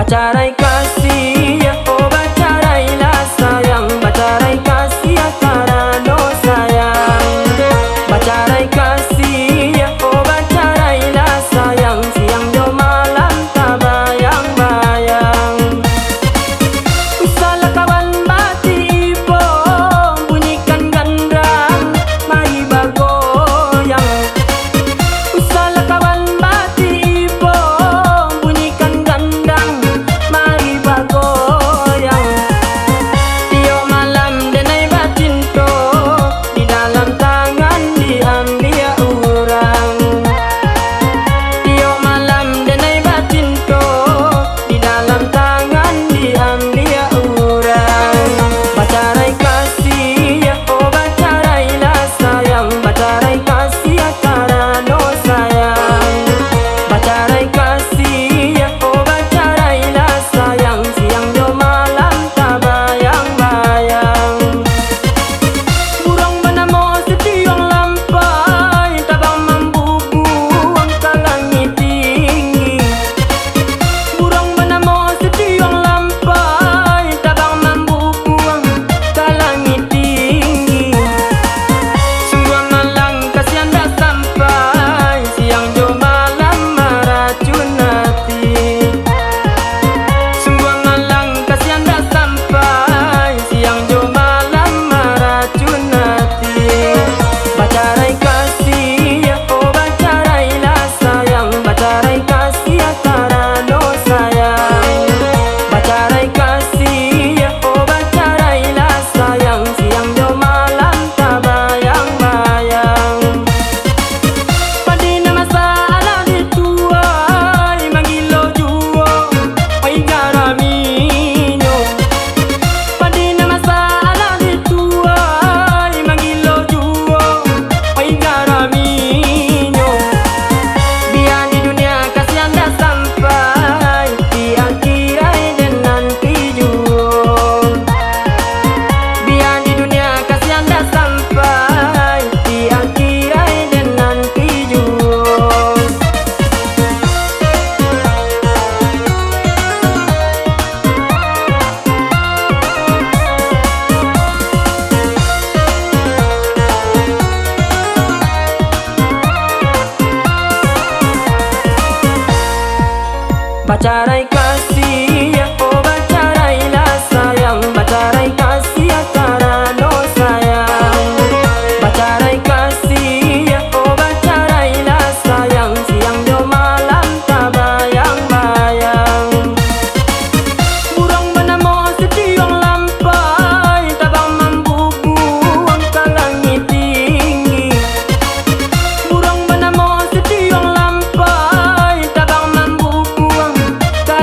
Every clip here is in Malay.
Bacarai kasih ya, oh bacarailah sayang, bacarai kasih ya karano sayang. Bacarai kasih ya, oh bacarailah sayang, siang jo malam tak bayang-bayang. Salah kawan bati ipo, bunyikan gandang, mari bagoyang. Salah kawan bati ipo, bunyikan gandang, mari bagoyang. Tiap malam denai bacinto, di dalam tangan diambil orang. Tiap malam denai bacinto, di dalam tangan diambil orang. Bacarai kasih ya, oh bacarailah sayang, bacarai kasih ya karano sayang. Bacarai kasih ya, oh bacarailah sayang, siang jo malam tak bayang-bayang. Burung bernama setiang lampai, tabang membubuang ke langit tinggi. Burung bernama setiang lampai, tabang membubuang ke langit tinggi. Sungguh malang kasihan dah sampai, siang jo malam meracun hati. Sungguh malang kasihan dah sampai, siang jo malam meracun hati. Bacarai kasih ya, oh bacarailah sayang, bacarai kasih ya karano sayang. Bacarai kasih ya, oh bacarailah sayang, siang jo malam tak bayang-bayang. Padina masalah dituai, manggilo juo, oi garaminyo. Padina masalah dituai, manggilo juo, oi garaminyo. Biar di dunia kasihan dah sampai, di akhirat dan nanti juo. Biar di dunia kasihan dah sampai, di akhirat dan nanti juo. Bacarai kasih ya, oh bacarailah sayang, bacarai kasih ya karano sayang. Bacarai kasih ya, oh bacarailah sayang, siang jo malam tak bayang-bayang. Burung bernama setiang lampai, tabang membubuang ke langit tinggi. Burung bernama setiang lampai, tabang membubuang ke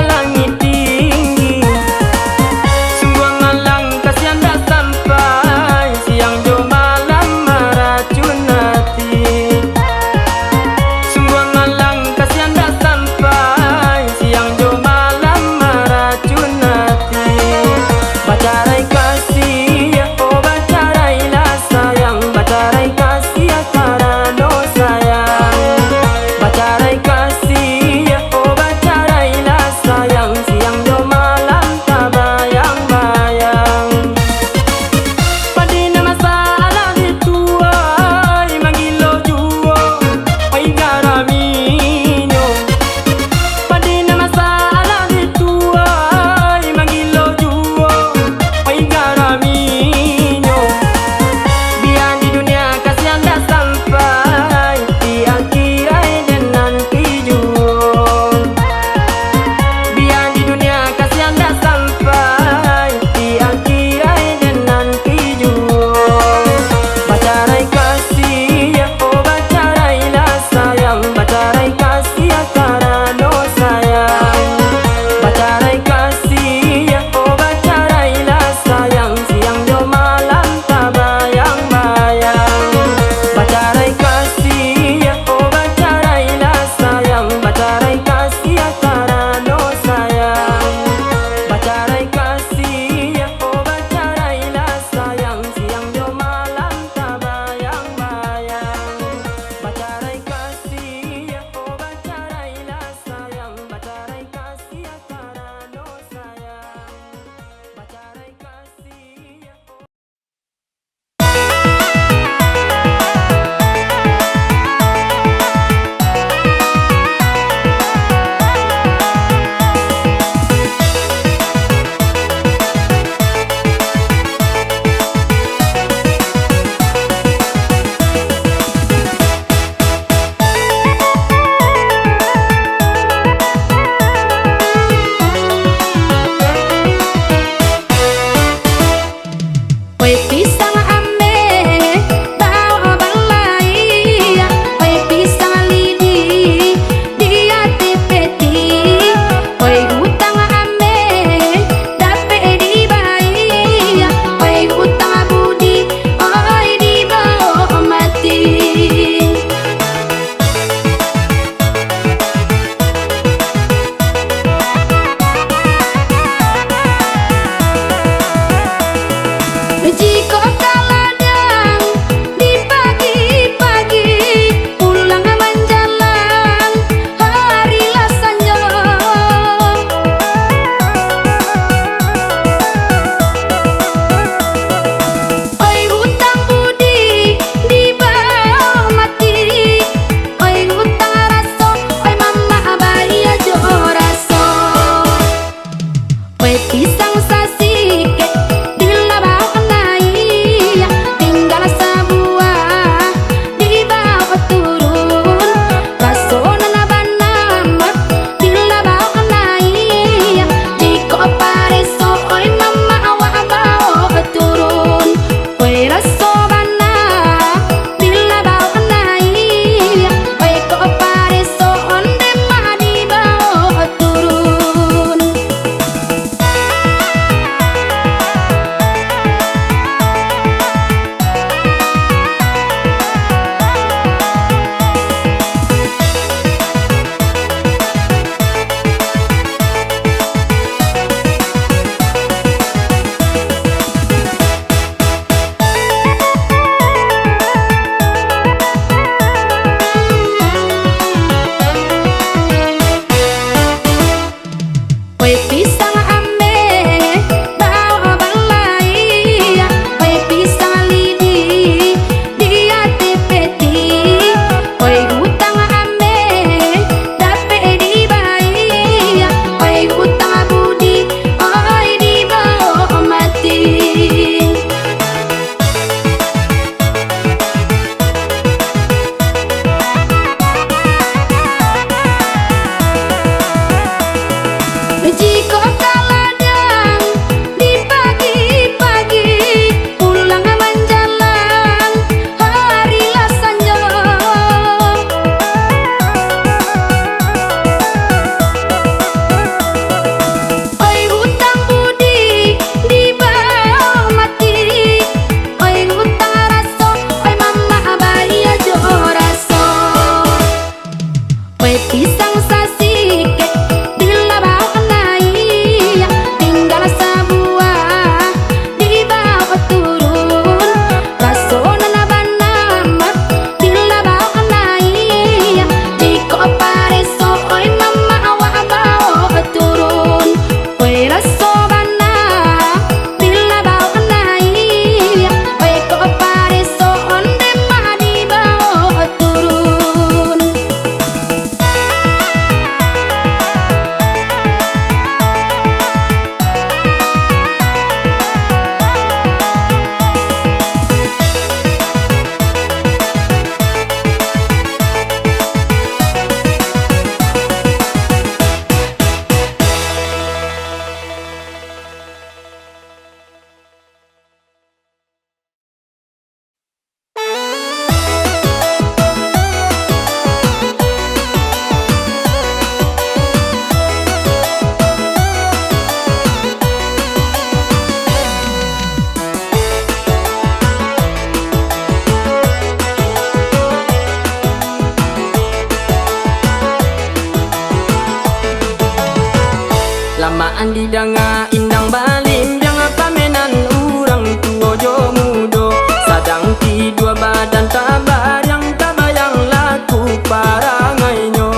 Lamaan di danga indang balim jangan pamenan urang tua jo mudo sadang ti dua badan tabar yang tabayang laku parangainyo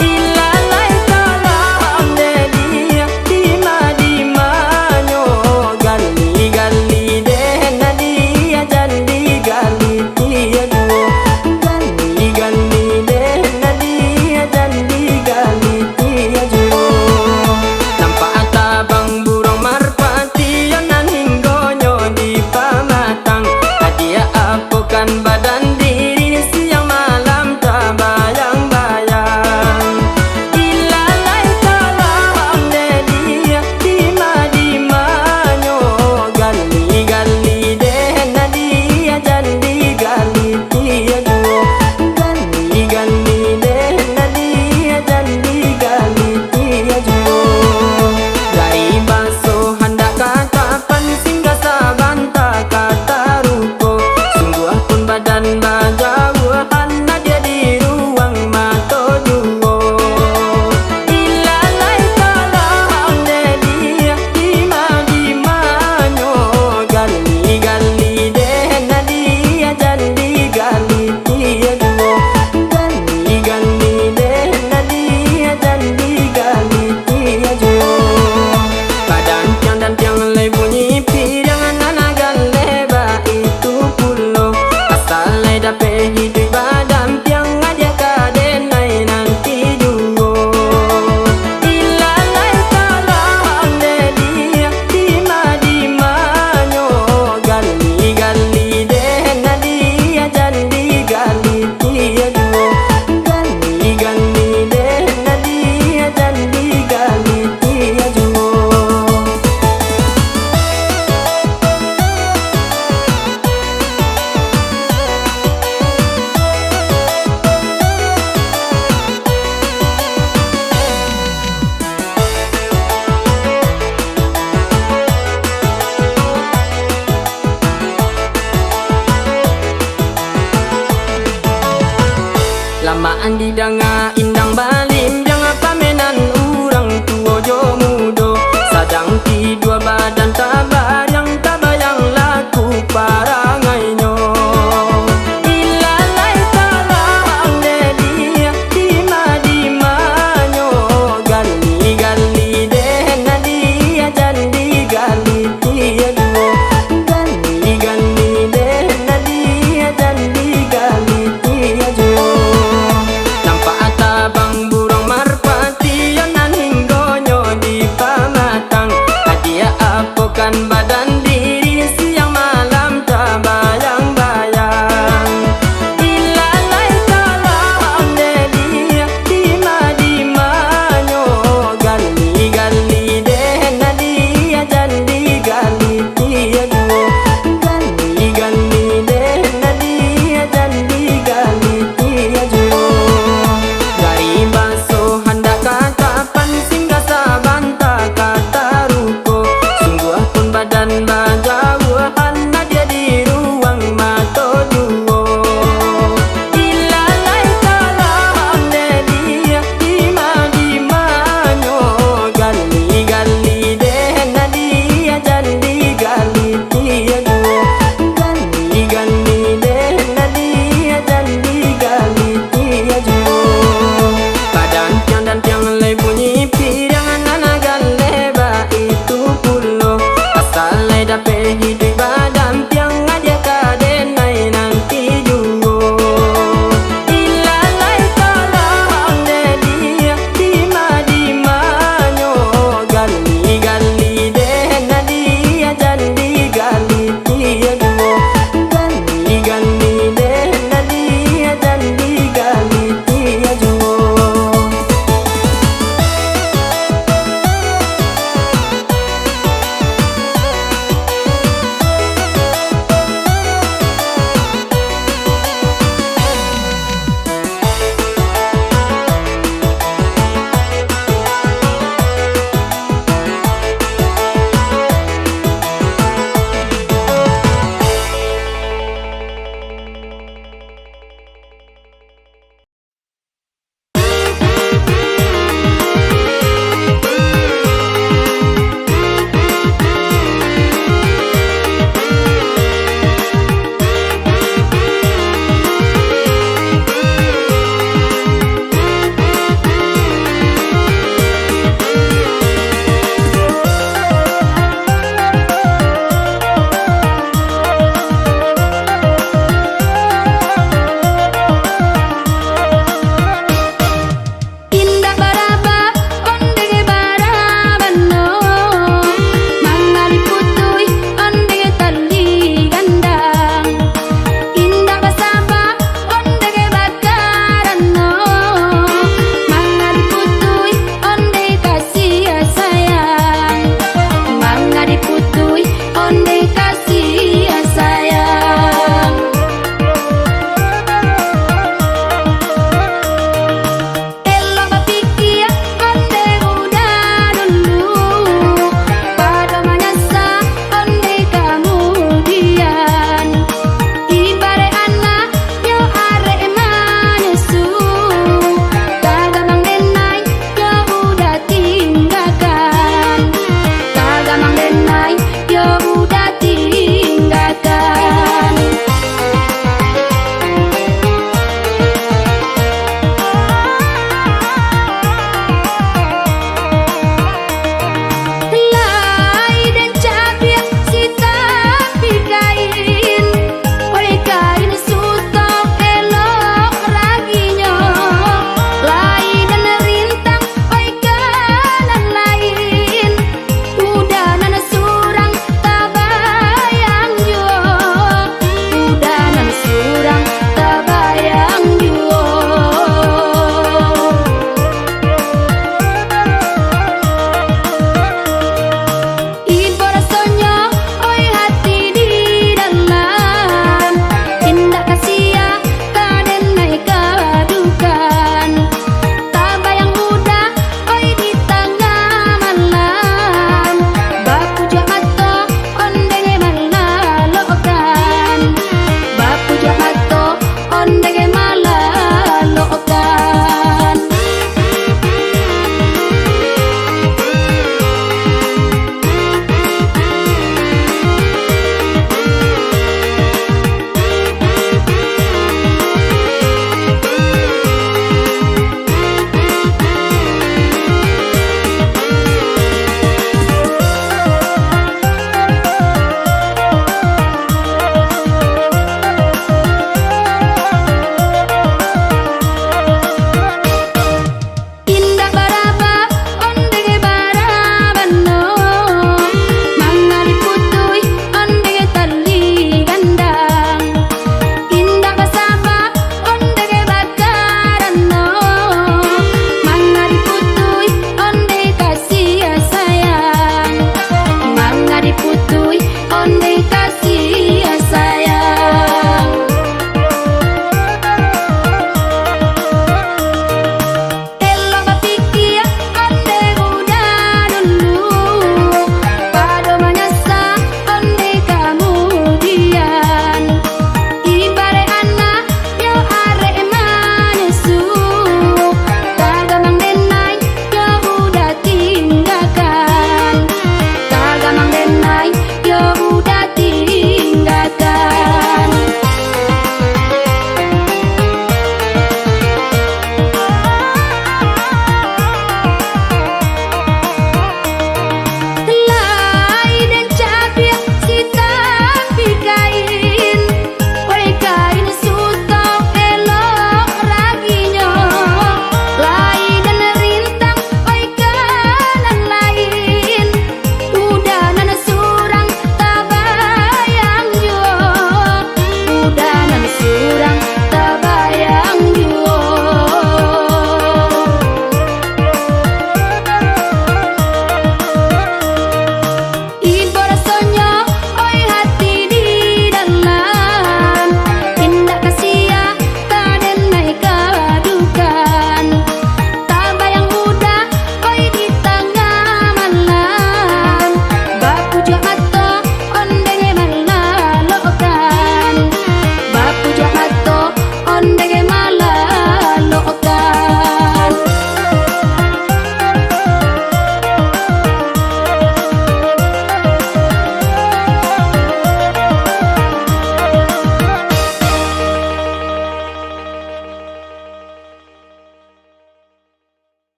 ilalai kalang dedia dima-dimanyo gali gali deh nadia jandi gali tia duo gali gali deh nadia jandi gali tia duo nampak atabang burung marpati yang nan hinggonyo di pamatang hadiah apukan badan diri siang malam tak bayang-bayang ilalai kalang dedia dima-dimanyo gali gali deh nadia jandi gali tia duo gali gali deh nadia jandi gali tia duo dari baso hendak katapan singgah sabanta kata ruko sungguh pun badan bajauhan nadia di ruang mato duo ilalai kalang dedia dima-dimanyo gali gali deh nadia jandi gali tia duo gali gali deh nadia jandi gali tia duo badan tiang dan tiang lay bunyi pirangan anagan leba itu pulo asal lay dape hidup badan tiang adia kadenai nanti duo ilalai kalang dedia dima-dimanyo gali gali deh nadia jandi gali tia duo gali gali deh nadia jandi gali tia duo lamaan di danga indang balim jangan pamenan urang tua jo mudo sadang ti dua badan tabar yang tabayang laku parangainyo ilalai kalang dedia dima-dimanyo gali gali deh nadia jandi gali tia duo gali gali deh nadia jandi gali tia duo nampak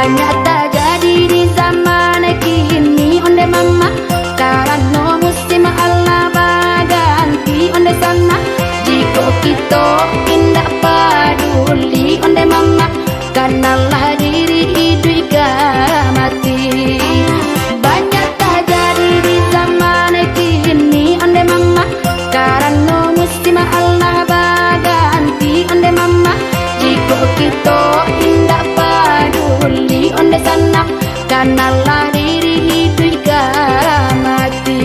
Banyak terjadi di zaman kini onde mama, karena musim Allah berganti onde sana. Jika kita tidak peduli onde mama, kanalah diri hidup mati. Banyak terjadi di zaman kini onde mama, karena musim Allah berganti onde mama. Jika kita tidak peduli onde sana, kanalah diri hidup mati.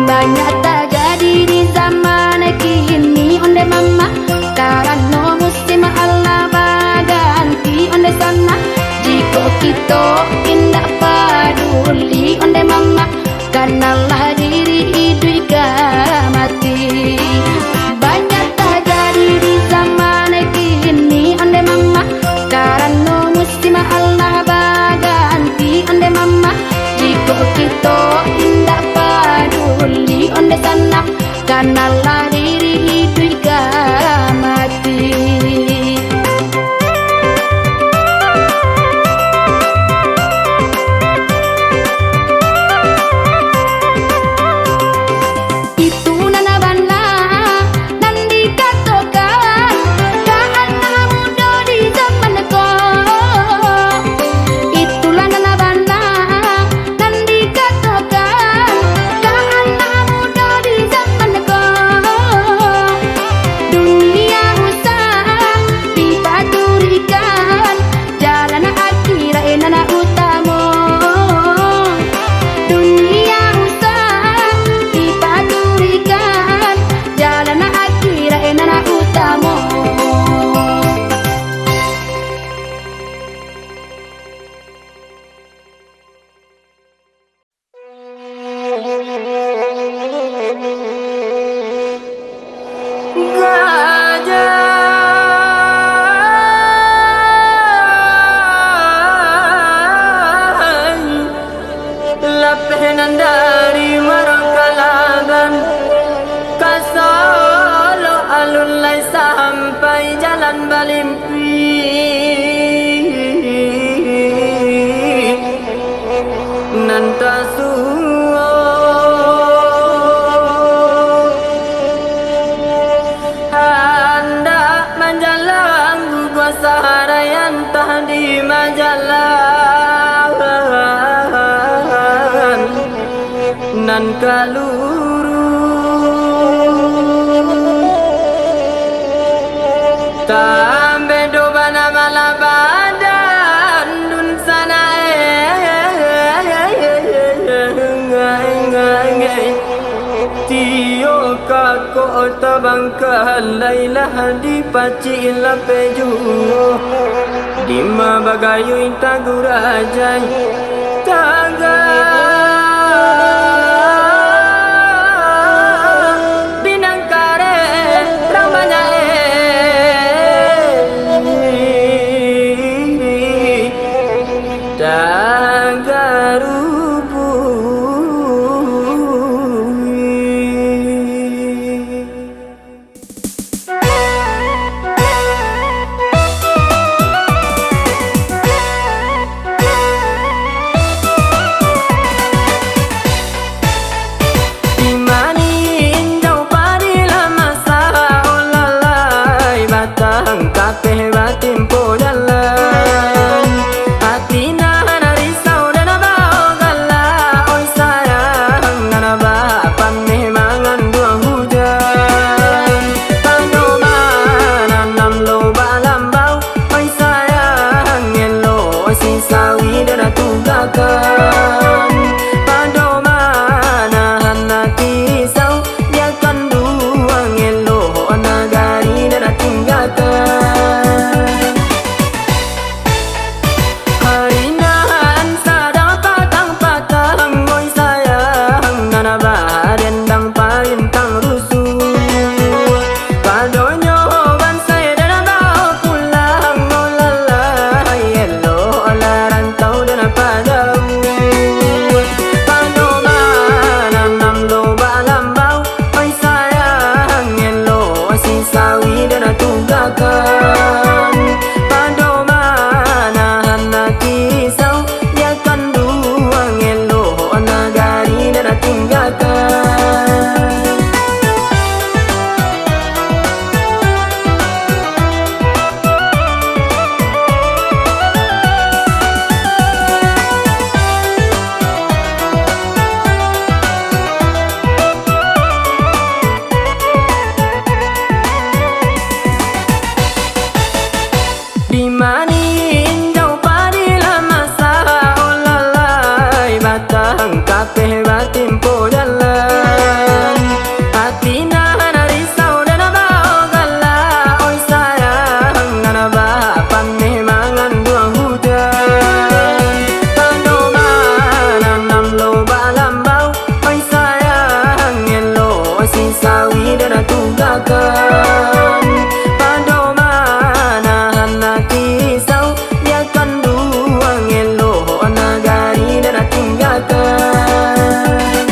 Banyak terjadi di zaman kini onde mama, karena musim Allah berganti onde sana. Jika kita tidak peduli onde mama, kanalah diri hidup mati. Banyak terjadi di zaman kini onde mama, karena musim Allah berganti onde mama. Jika kita tidak peduli onde sana, kanalah diri hidup mati. Itu nana bana dan dikatakan karena muda di zaman kau. Itulah nana bana dan dikatakan karena muda di zaman kau. Dunia usaha dipadurikan, jalan akhirat nana utama. Dunia usaha dipadurikan, jalan akhirat nana utama. Lapinan dari marangkalagan, kasalo alulai sampai jalan Balimpi. Nantasuo hendak menjalang gua seharian tah di majalah nan kaluru tambe do bana malabadan dun sana tio kako tabangkan lailah di paci lapeju di mabagayu intagurajai taga tunggakan. Pado mana hana kisau biarkan dua ngelo nagari dan tinggalkan. Harinahan sadang patang-patang ngoi sayang nana badendang parintang rusuh. Padonyo ban saya dan bawa pulang ngolalai elo larantau dan padau. Pado mana nam lo balambau oi sayang elo si sawi dan tunggakan. Pado mana hana kisau biarkan dua ngelo nagari dan tinggalkan. Di manin jauh padila masa olalai batang kapeh batimpo jalan. Hati nana risau dan abau gala oi sayang nana bapan mangan buang hujan. Pado mana nam lo balambau oi sayang elo si sawi dan tunggakan. Pado mana hana kisau biarkan dua ngelo nagari dan tinggalkan.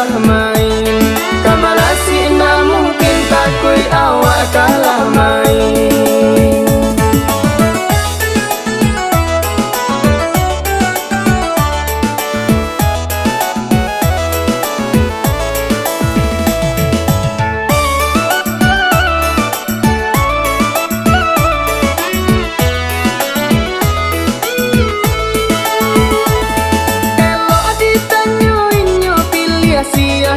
kalah main. Kabalasi na mungkin takui awak kalah main. Sia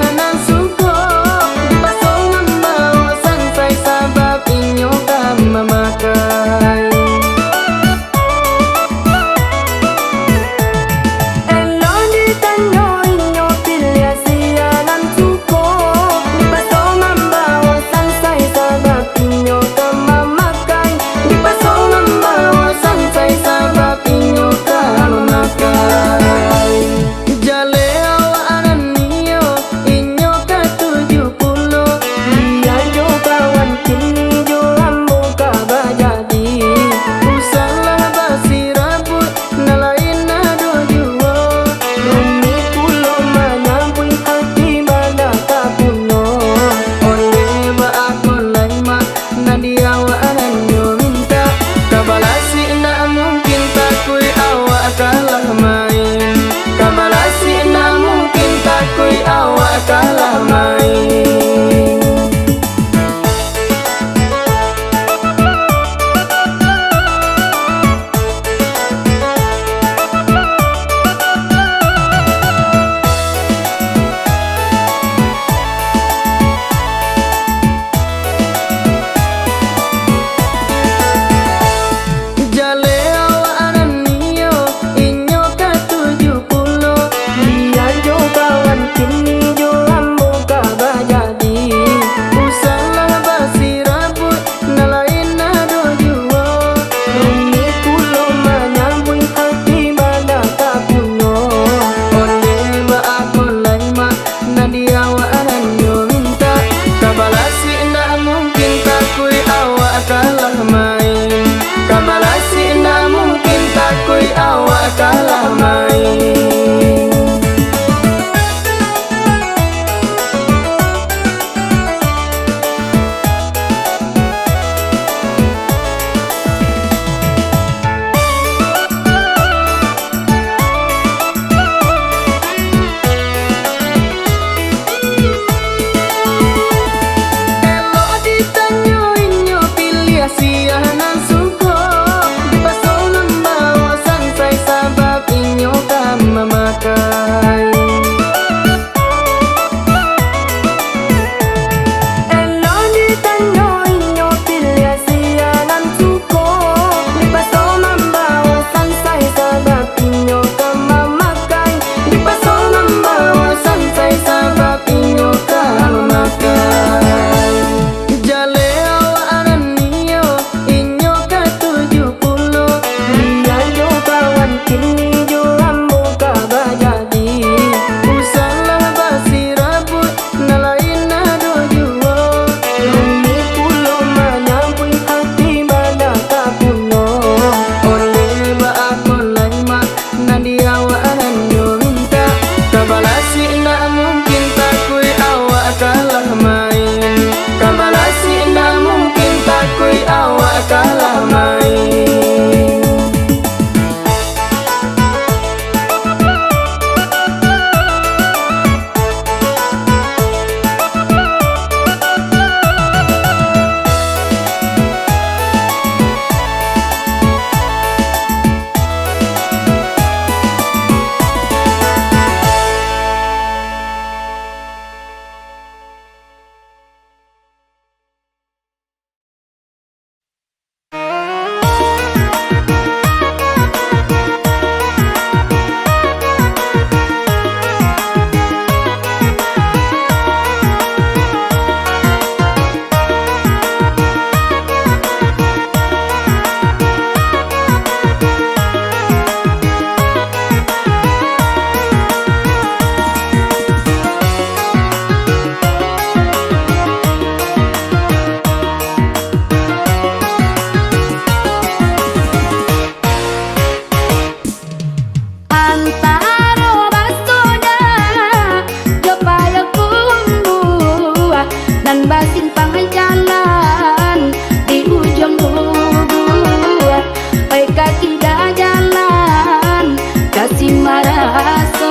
nan basimpang jalan di ujung bubur, oi kaki dah jalan kasih maraso.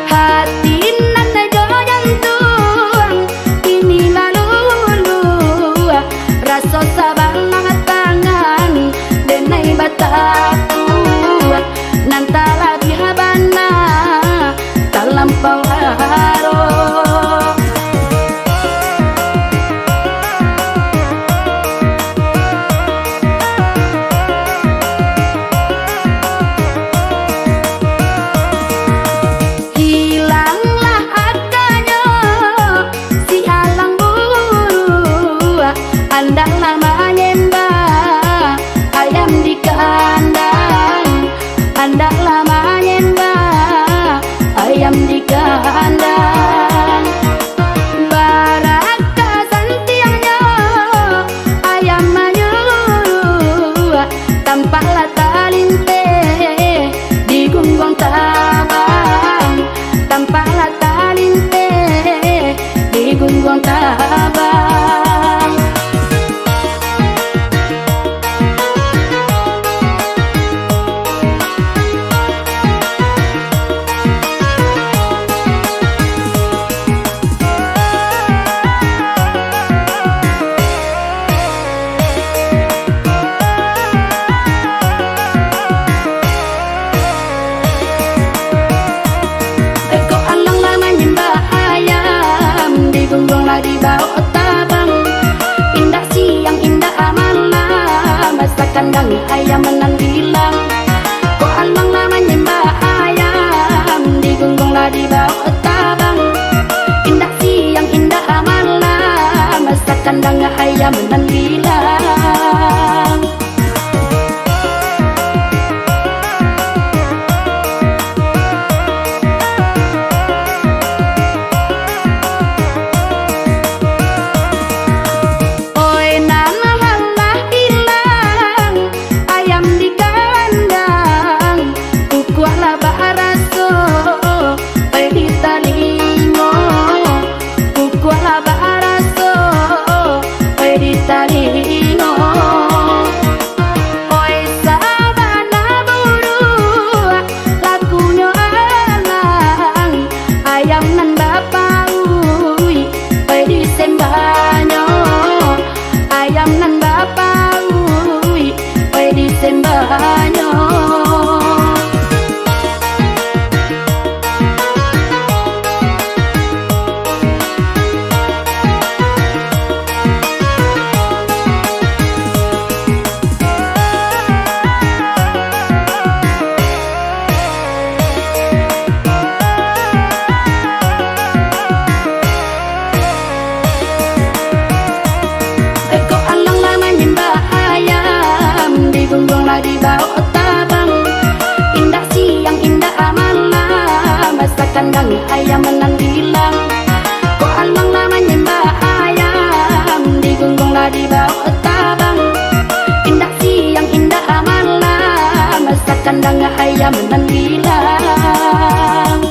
Hati nan goyang tuang ini lalu rasa sabang tangan denai bataku nan tala dihabana talampau haro. Hilanglah akanya si alang buru, andaklah menyembah ayam di kandang, andaklah menyembah ayam di kandang. Baraka santiangnya ayam mayuru, tampaklah talinte di gunggong tabang, tampaklah talinte di gunggong tabang. Di bawah tabang, indah siang indah malam, masa kandang ayam menang hilang. Kok alang lama nyembah ayam, digonggonglah di bawah tabang, indah siang indah malam, masa kandang ayam menang hilang. Ayam nan bapa ui, oi disembahnya. Di bawah tabang, indah siang indah malam, masa kandang ayam menang hilang. Kok alang lama nyembah ayam, digonggonglah di bawah tabang, indah siang indah malam, masa kandang ayam menang hilang.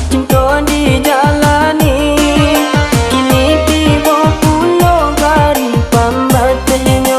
cinta dijalani kini tiba pulau gari pambatnya.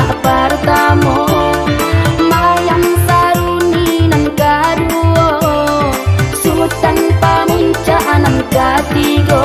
anak pertama, mayang saruni nan kedua, sultan pamunca nan ketiga.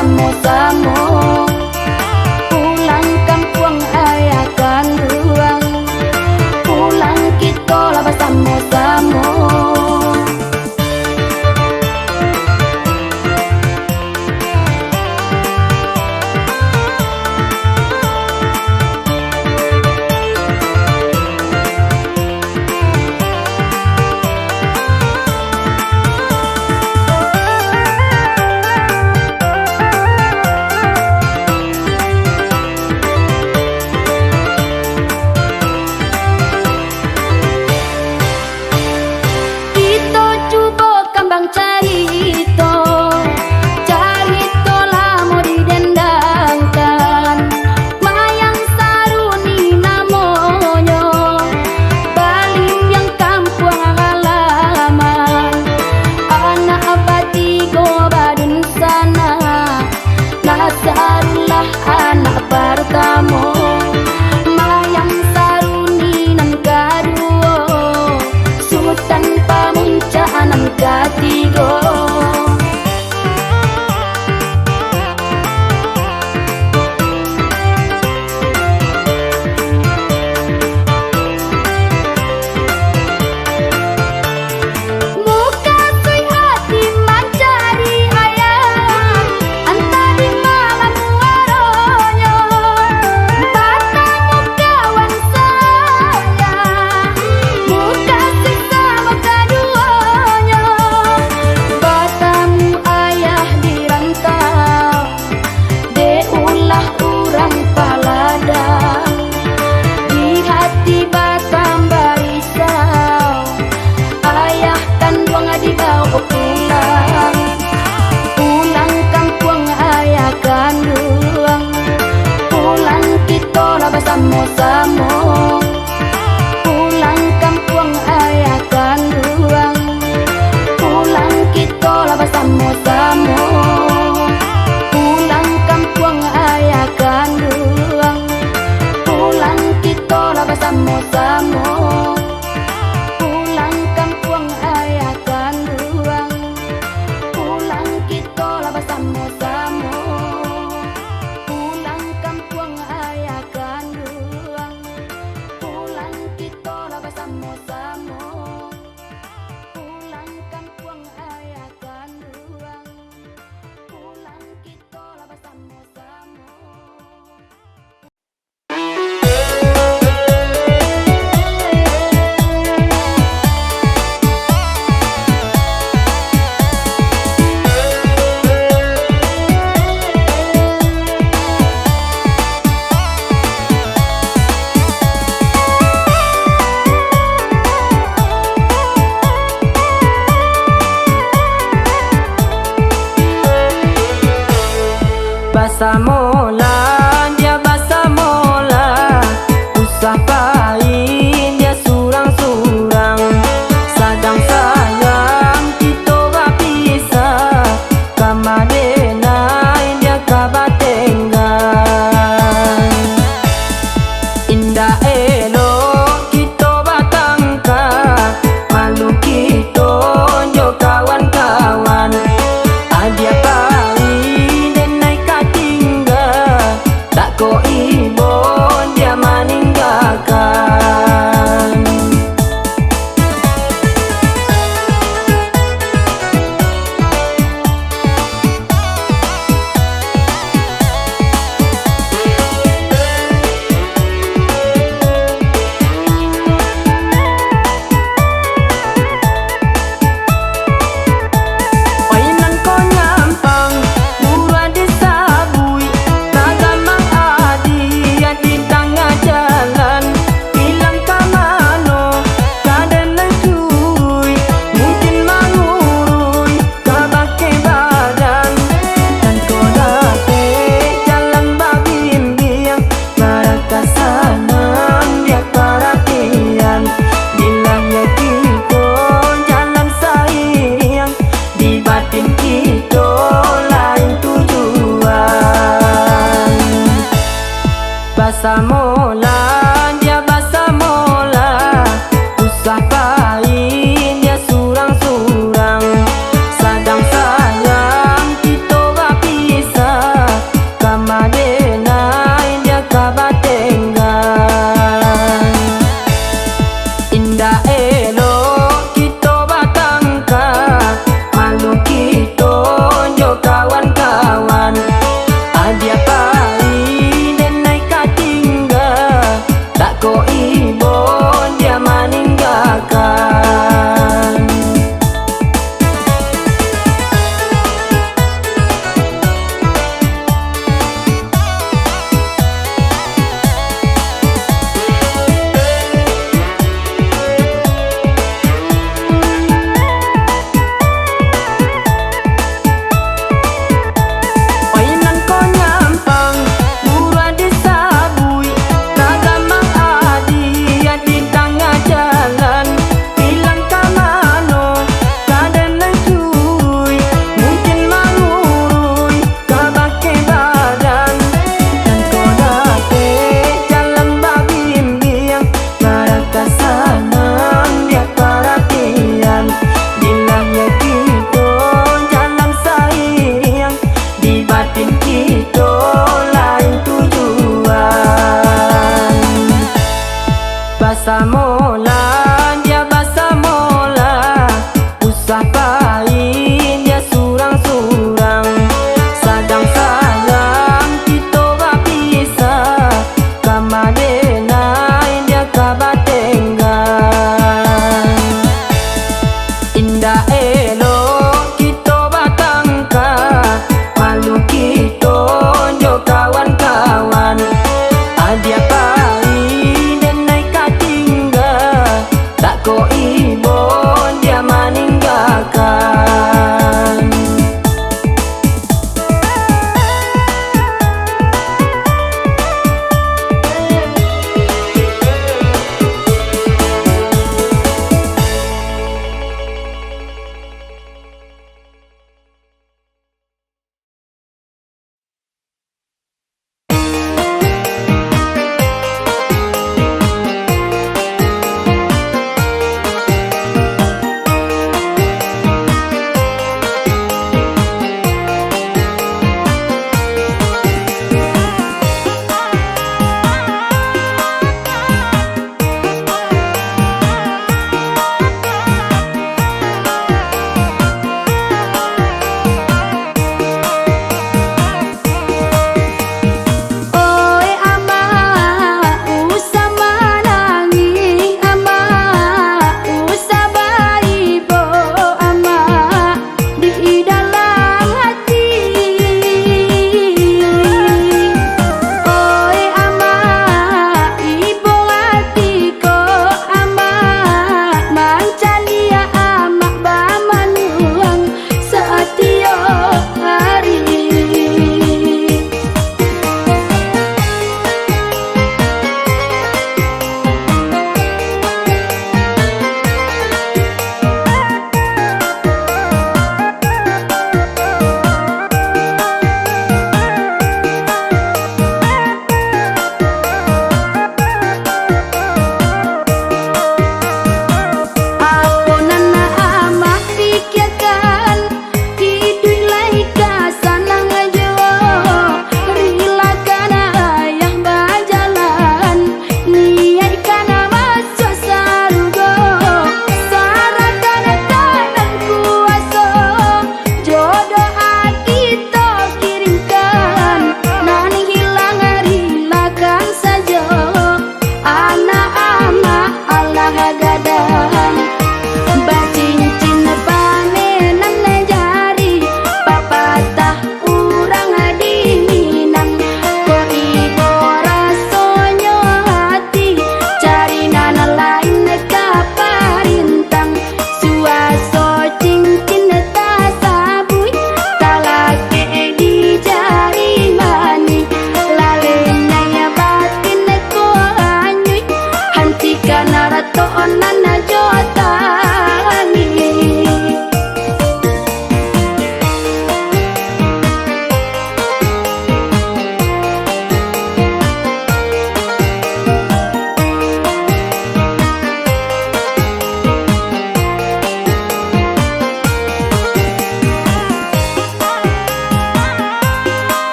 Sama-sama pulang kampung ayah kandung, pulang kita lah bersama-sama. Anak pertama, mayang saruni nan kedua, sultan pamunca nan ketiga. Sama-sama pulang kampung ayah kandung, pulang kita lah bersama-sama, pulang kampung ayah kandung, pulang kita lah bersama-sama, pulang kampung ayah kandung, pulang kita lah bersama-sama, pulang kampung ayah kandung, pulang kita lah bersama-sama, pulang kampung ayah kandung, pulang kita lah bersama-sama. Basa mola, dia basa mola, usah pain dia surang-surang, sadang sayang kita berpisah, kamadena dia kabatenggan, indah elok kita batangka, malu kita jo kawan-kawan, adia pain tinggal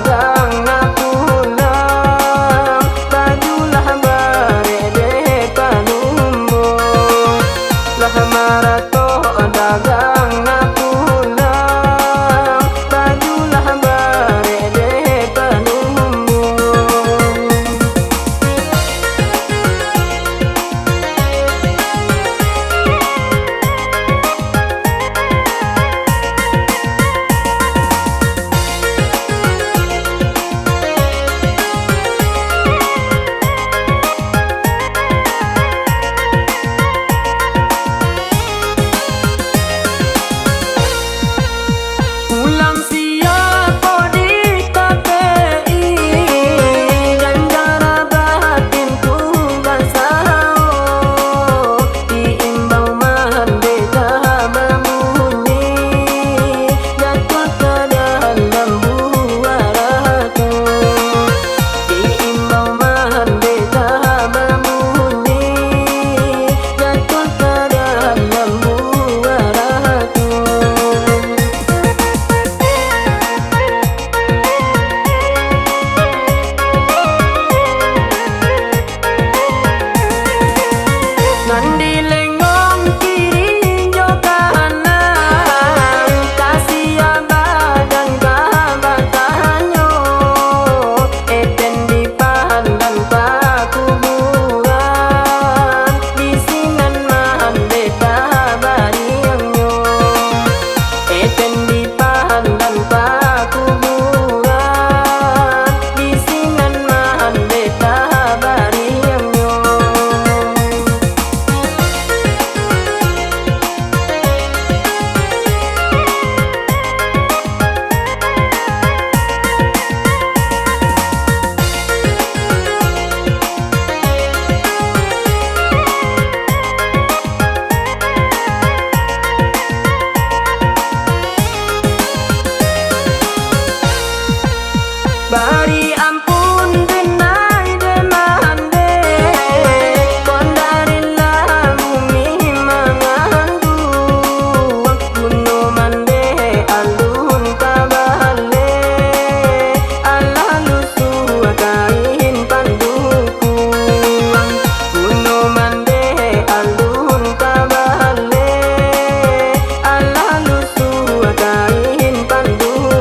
dagang pulang, bajulah barede panumbo, lah marato dagang pulang, bajulah barede panumbo. Pulang siapa di KPI, ganjara batin tugas sao, diimbau merdeka berbunyi, jatuh ke dalam buaraku, diimbau merdeka berbunyi, jatuh ke dalam buaraku. Nandi lengong kiri jo kanan, kasih badan kabatanyo, eten di pandan pakuburan, di sinan merdeka bariangyo, eten di pandan pakuburan, di sinan merdeka bariangyo. Bari ampun denai demande, kondarillah bumi mangandu, gunung mande alun kabale, Allah lusu kain panduku, gunung mande alun kabale, Allah lusu kain panduku.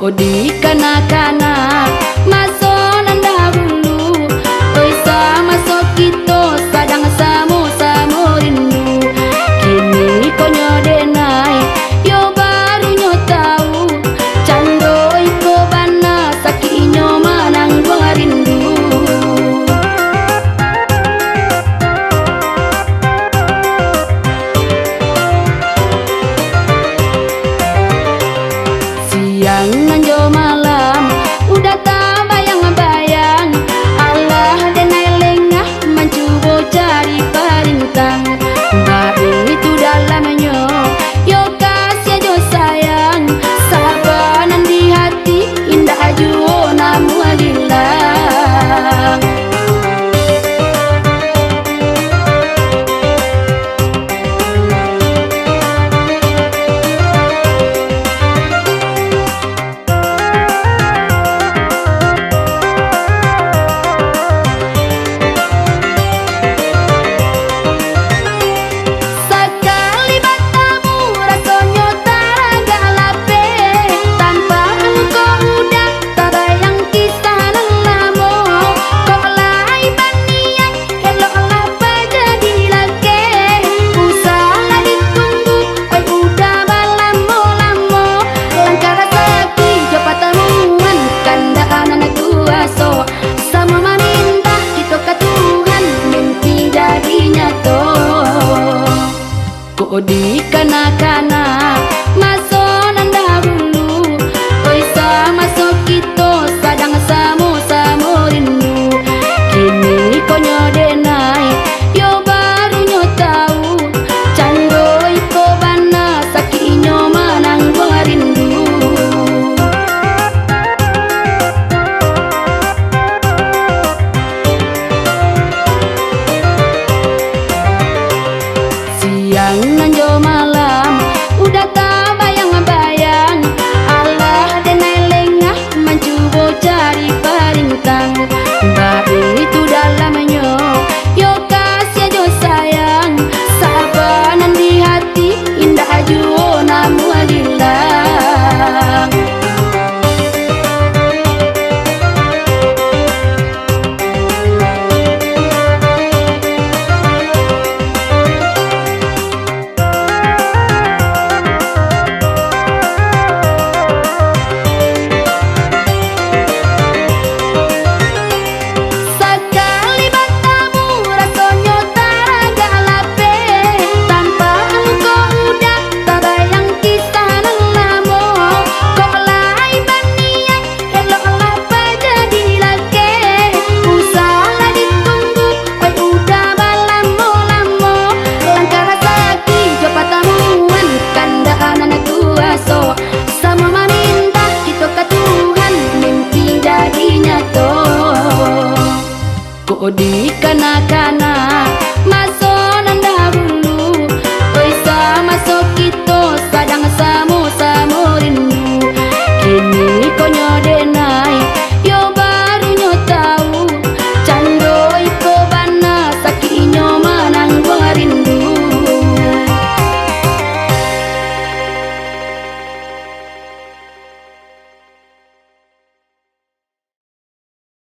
Ko di kanak-kanak masonan dahulu, oi sama so kita sadang samo-samo rindu. Kini ko nyodenai yo baru nyo tahu, candoi ko bana sakinyo manang gua rindu. Siang nanjo malam udah tak bayang-bayang, Allah denai lengah mencoba cari perintang. Baru itu dalamnya yo kasih jo sayang, sabanan di hati indah jo namu hilang. Ko di kanak-kanak masonan dahulu, oi sama so kita sadang samo-samo rindu. Kini ko nyodenai yo baru nyo tahu, candoi ko bana sakinyo manang gua rindu. Siang nanjo malam udah tak bayang-bayang, Allah denai lengah mencoba cari perintang. Baru itu dalamnya yo kasih jo sayang, sabanan di hati indah jo namu hilang. Sama meminta kita ke Tuhan mimpi jadi nyata. Ko di kanak-kanak